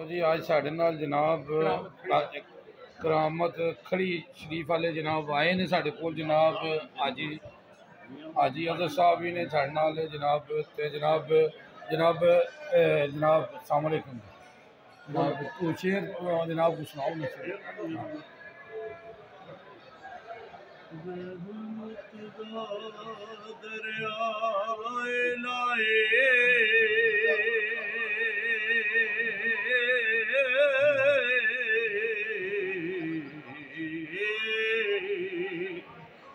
जी आज साढ़े नाल जनाब करामत खड़ी शरीफ वाले जनाब आए ने साढ़े कोल जनाब हाजी हाजी अजहर साहब भी ने साढ़े नाल जनाब ते जनाब जनाब जनाब अस्सलाम वालेकुम जनाब कुछ जनाब को सुनाओ ना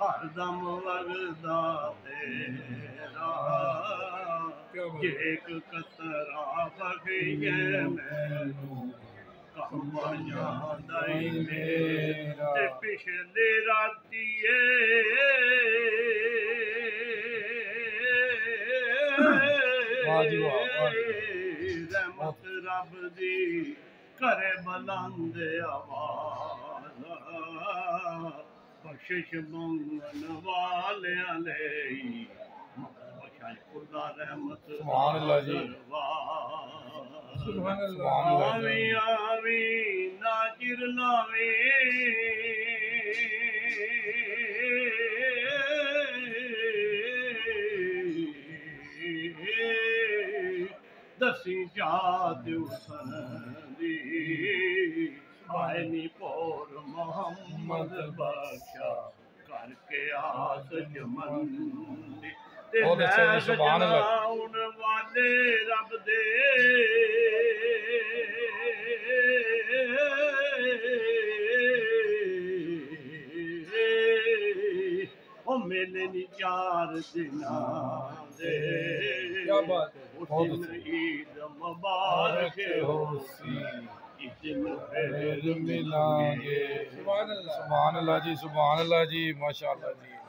हरदम वगदा तेरा एक कतरा बगिए मैनू कम याद आई मेरा ते पिछले रातिए रहमत रब दी करे बुलंद आवाज़ बख्शिश मंगन वालियां लेई खुदा रहमत सुभान अल्लाह जी सुभान अल्लाह आमीन आमीन नाजिर लावे दसी जात हुसन दी आयनी पोर मोहम्मद बख्शा करके आस जमंदी ते सुभान अल्लाह वाले रब दे ओ मेले नी चार दिना दे क्या बात है ईद मुबारक होसी फिर मिलांगे सुभान अल्लाह जी माशाअल्लाह जी।